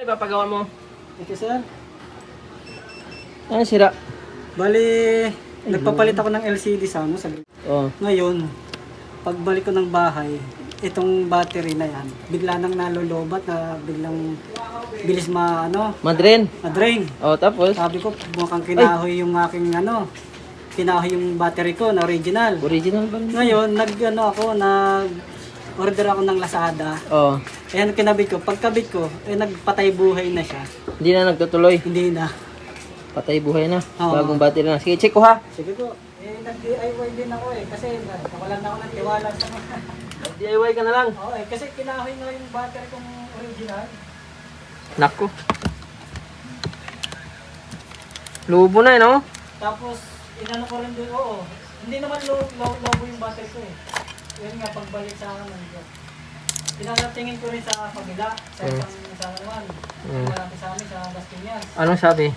Ipapagawa mo. Ito sir. Ano sira? Bali, nagpapalit ako ng LCD sa ano. Oh. Ngayon, pagbalik ko ng bahay, itong battery na yan, bigla nang nalolobat na biglang bilis Madrin. ma-drain. Oh, tapos? Sabi ko, mukhang kinahoy yung aking kinahoy yung battery ko na original. Original ba? Ngayon, nag-order ako ng Lazada. Oh. Ayan, kinabit ko. Pagkabit ko, nagpatay buhay na siya. Hindi na nagtutuloy. Hindi na. Patay buhay na. Oo. Bagong battery na. Sige, check ko ha. Sige po. Nag-DIY din ako kasi nawalan na ako ng tiwala sa mga. DIY ka na lang. Oo kasi kinahoy nga yung battery kong original. Nako. Lubo na no? Tapos, inano ko rin doon, oo. Hindi naman lobo yung battery ko eh. Yun nga, pagbalik sa akin nandiyan. Pinaratingin ko rin sa kabila, sa isang sa naman. Malapit sa amin, sa Las Piñas. Anong sabi?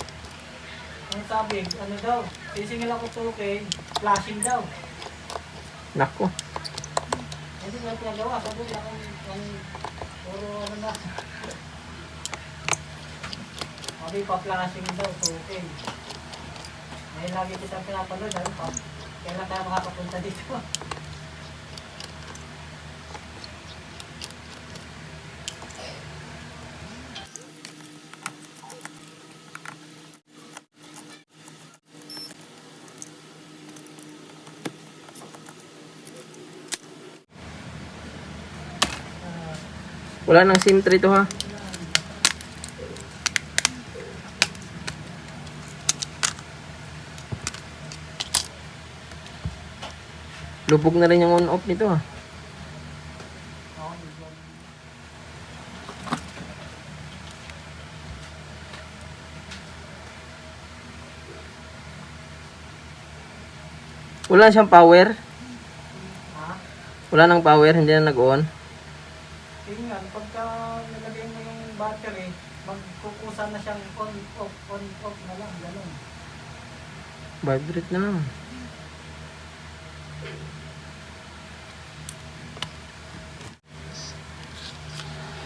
Ang sabi, ano daw, sisingil ako 2K, flashing daw. Nako. Hindi ko pinagawa, sabi ko ang puro ano na. Sabi pa-flashing daw, 2K. Ngayon lagi kita pinapanood, ano pa? Kailan tayo makakapunta dito? Wala nang SIM tray to ha. Lubog na rin yung on-off nito ha. Wala siyang power. Wala nang power, hindi na nag-on. Yun nga, pagka nilagay mo yung battery, magkukusa na siyang on-off na lang, gano'n. Vibrate na lang.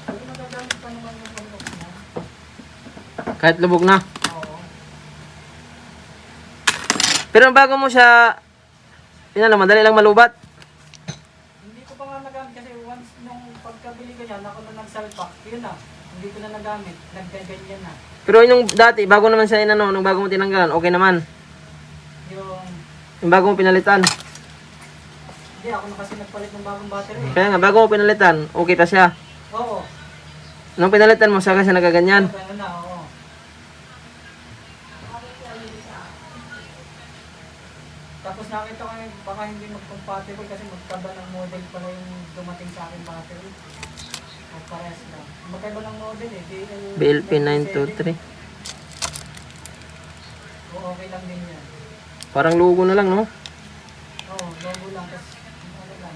Pero nagagamit pa naman yung on-off na. Kahit lubog na. Oo. Pero bago mo siya, madali lang malubat. Hindi ko pa nga nagamit kasi once nung pagkabili ko yan, ako na nagsalpak, yun na. Hindi ko na nagamit, naggaganyan na. Pero yung dati, bago naman siya nung bago mo tinanggalan, okay naman. Yung bago mo pinalitan. Hindi, ako na kasi nagpalit ng bagong battery. Kaya nga, bago mo pinalitan, okay pa siya. Oo. Nung pinalitan mo, saka siya nagaganyan. Ganun na, oo. Tapos nakita ko yung baka hindi mag-compatible kasi magkaba ng model pala yung dumating sa akin battery. At parehas lang. Magkaiba ng model eh. BLP 923. Oo, okay lang din yan. Parang logo na lang, no? Oo, logo lang. Tapos ano lang.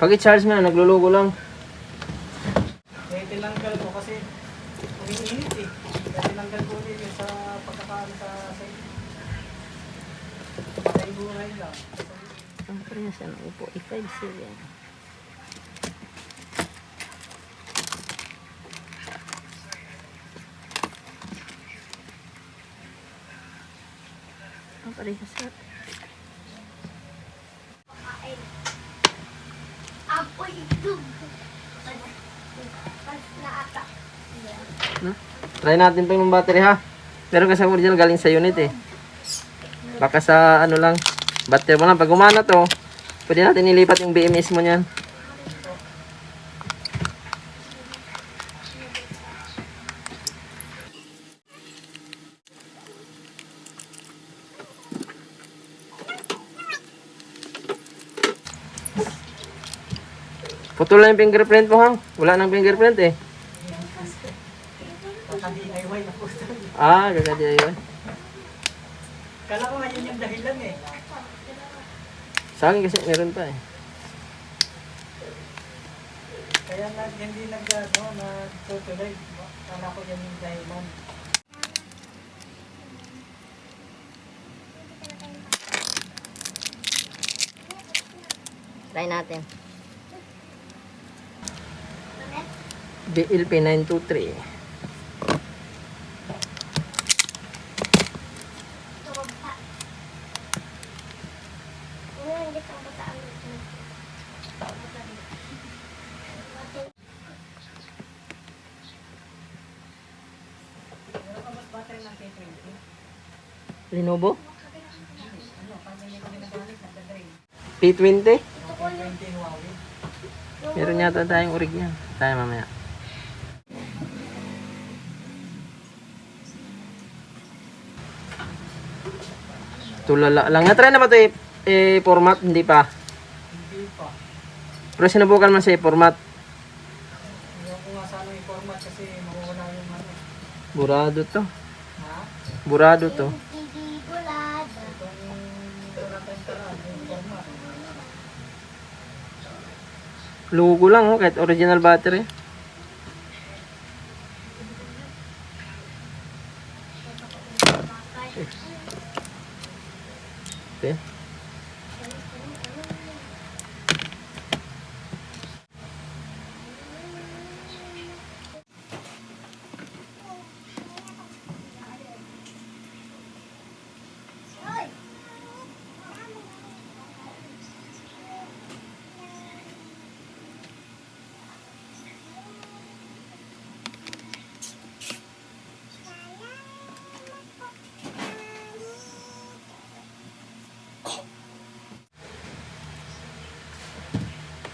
Pag i-charge mo na, naglulugo lang. Kaya tinanggal ko kasi umiinit eh. Kaya tinanggal ko ulit yung sa pagkakaan sa patay buhay lang. Ang parehas yan, upo, i-5 yan. Ang parehas yan. Try natin itong battery ha. Pero kasi original galing sa unit eh. Baka sa ano lang, battery mo lang. Pag gumana to, pwede natin ilipat yung BMS mo niyan. Putol na yung fingerprint mo ha. Wala nang fingerprint eh. Kaka-DIY na po. Kaka-DIY. Kala ko nga yun yung dahilan eh. Sa akin kasi meron pa eh. Kaya hindi nagtutuloy. Kala ko yan yung dahilan. Try natin. BLP 923. Pero ka mas battery ng K20? Lenovo? Ano, pag hindi ko ginagamit, nagda-drain. P20? K20 Huawei. Meron yata tayong orig niyan. Tayo mamaya. Tulala lang. Na-try na ba ito format? Hindi pa. Hindi pa. Pero sinubukan man sa format. Hindi ko nga sana yung format kasi mawawala yung ano. Burado to. Ha? Burado to. Itong wala tayong taraan, yung format. Lugo lang oh, kahit original battery. Okay.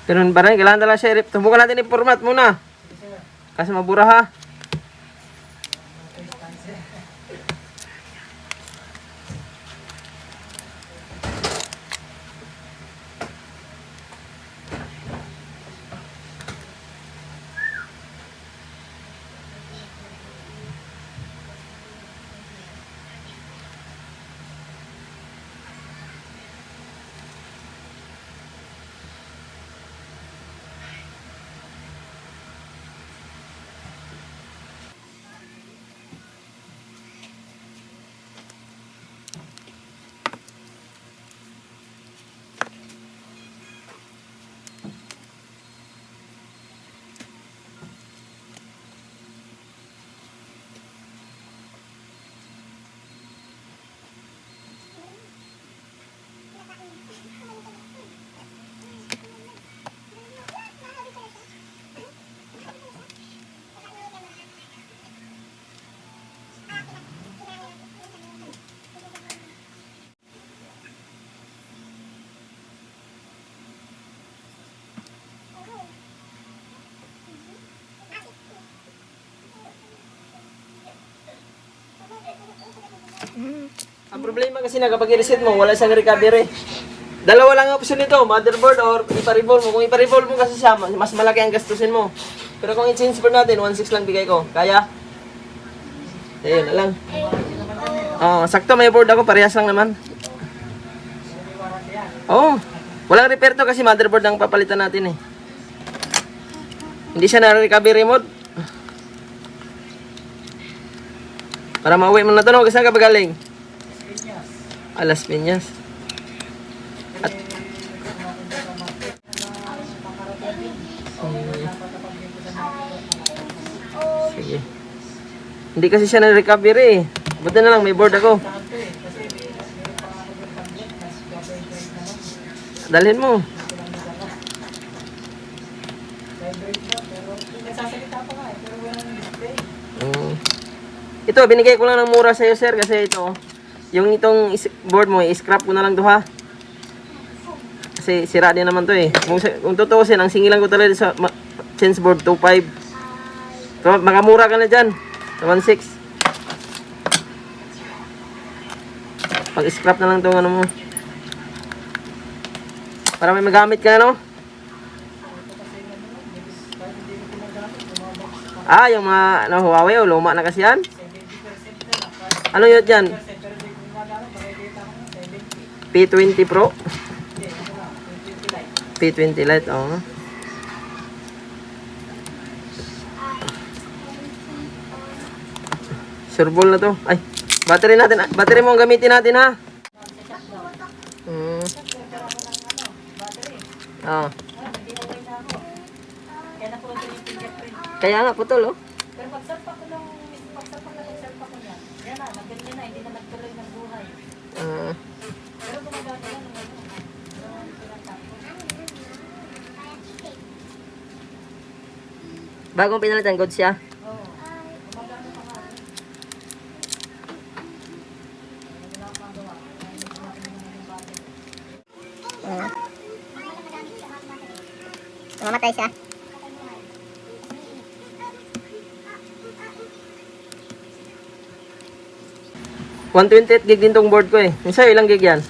Pero barang kailangan talaga siya. Subukan natin i-format muna. Kasi mabura ha. Ang problema kasi na kapag i-reset mo, wala siyang recovery. Dalawa lang ang option nito, motherboard or ipa-revolve mo. Kung ipa-revolve mo kasi siya, mas malaki ang gastusin mo. Pero kung i-change board natin, 1.6 lang bigay ko. Kaya? Ayun na lang. Sakto may board ako, parehas lang naman. Walang repair to kasi motherboard ang papalitan natin eh. Hindi siya na-recovery mode. Para mauwi mo na to, no? Saan ka ba galing? Las Piñas. At sige. Hindi kasi siya na-recovery eh. Buti na lang, may board ako. Dalhin mo. Ito, binigay ko lang ng mura sa'yo, sir, kasi ito, yung itong board mo, i-scrap ko na lang to, ha? Kasi sira din naman to, eh. Kung tutuusin, ang singilan ko talaga sa change board, 2.5. So, makamura ka na dyan. 1.6. Pag-scrap na lang itong ano mo. Para may magamit ka, no? Yung mga Huawei, luma na kasi yan. Ano yun dyan? P20 Pro? P20 Lite, Surbol na to. Ay, battery natin. Battery mo ang gamitin natin ha. Ah. Kaya nga putol oh. Pero pagsalpa ko ng pagsalpa ko niya, yan na, nagganyan na, hindi na nagtuloy ng buhay. Ah. Pero gumagana lang ng ano. Bagong pinalitan, good siya. Oo. Gumagana pa nga. Wala akong magawa. Hindi ko makinig ng battery. Mamatay siya. $128 gig din tong board ko eh. Yung sa'yo, ilang gig yan?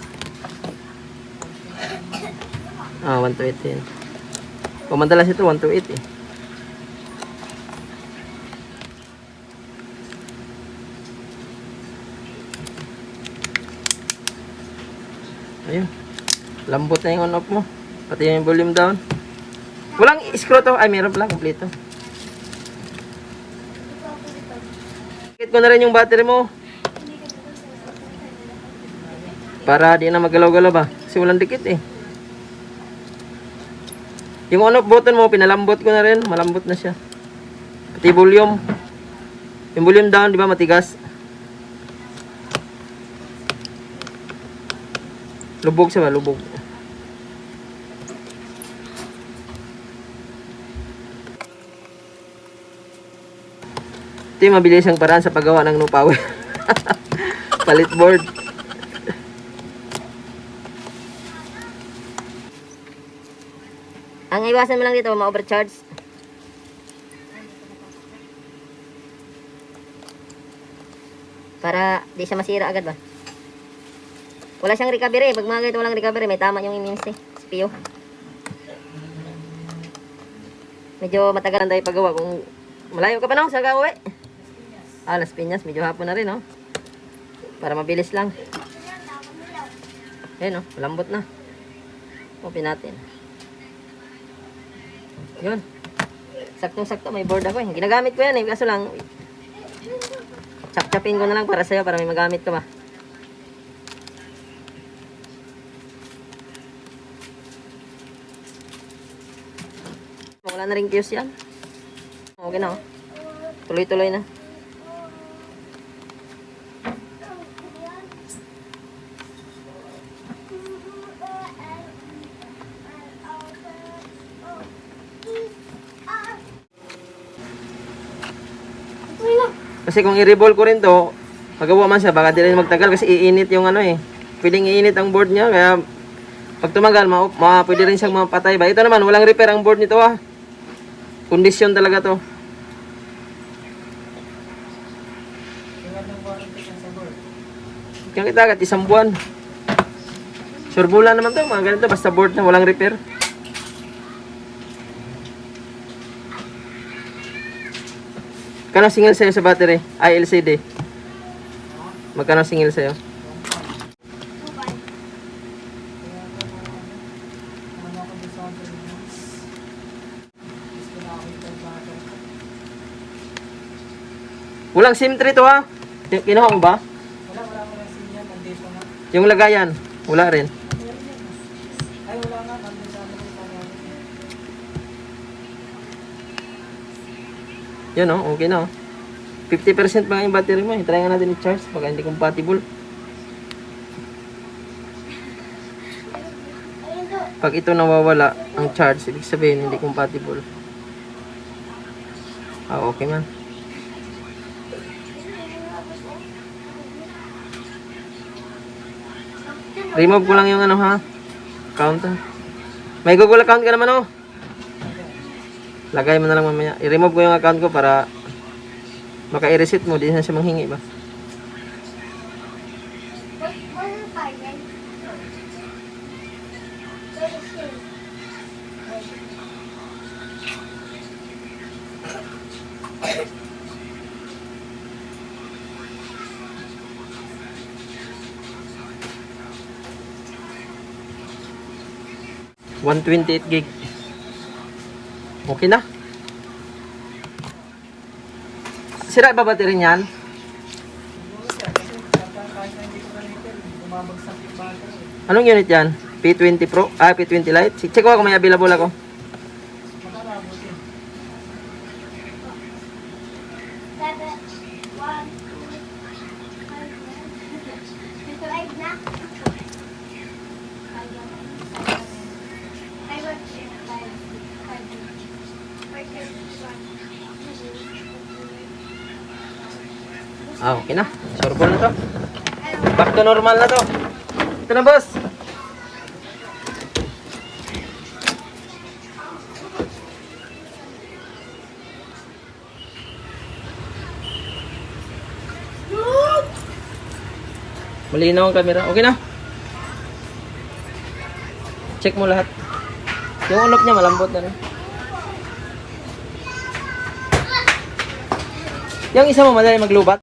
Ah, 128. Pumadalas ito, 128 eh. Ayun. Lambot na yung on-off mo. Pati yung volume down. Walang screw to. Ay, meron pala. Kompleto. Check ko na rin yung battery mo. Para di na magalaw-galaw ba? Kasi walang dikit eh. Yung on-off button mo, pinalambot ko na rin. Malambot na siya. Pati volume. Yung volume down, di ba matigas? Lubog siya ba? Lubog. Ito yung mabilis ang paraan sa paggawa ng no power. Palit board. Ang iwasan mo lang dito, ma-overcharge. Para di siya masira agad ba? Wala siyang recovery. Pag mga ganito walang recovery, may tama yung immune CPU. Medyo matagal tayo paggawa. Kung malayo ka pa no, sa gawin. Las Piñas. Medyo hapon na rin, no? Para mabilis lang. Ayan, no? Malambot na. Open natin. Yun. Saktong-sakto. May board ako eh. Ginagamit ko yan eh. Kaso lang, chap-chapin ko na lang para sa'yo para may magamit ka ba. Wala na rin fuse yan. Okay na oh. Tuloy-tuloy na. Kasi kung i-revolve ko rin to, magawa man siya, baka di rin magtagal kasi iinit yung ano eh. Pwedeng iinit ang board niya, kaya pag tumagal, pwede rin siyang mapatay ba. Ito naman, walang repair ang board nito ah. Kondisyon talaga to. Tingnan ng warranty ng sa board. Kaya kita agad, isang buwan. Surbula naman to, mga ganito, basta board na walang repair. Magkano single sa'yo sa battery? Ay, LCD. Magkano single sa'yo? Ano ako doon sa akin? Gusto na ako yung battery. Walang SIM tray to ha? Kinuha mo ba? Wala ko lang sinya. Nandito na. Yung lagayan? Wala rin. Ay, wala nga. Nandito sa amin yung pangalan. Yan oh, okay na oh. 50% pa yung battery mo. Try nga natin i-charge baka hindi compatible. Pag ito nawawala ang charge, ibig sabihin hindi compatible. Ah, okay man. Remove ko lang yung ano ha. Account ha. May Google account ka naman oh. Lagay mo na lang mamaya. I-remove ko yung account ko para baka i-reset mo, di na siya manghingi ba? $128 gig. Okay na. Sira ba battery niyan? babagsak yung battery. Anong unit yan? P20 Pro? Ah, P20 Lite? Check ko kung may available ako. Makarabot yun. Ah, okay na. Surbol na to. Back to normal na to. Ito na, boss. Malinaw ang camera. Okay na. Check mo lahat. Yung unop niya malambot na rin. Yung isa mo madali maglubat.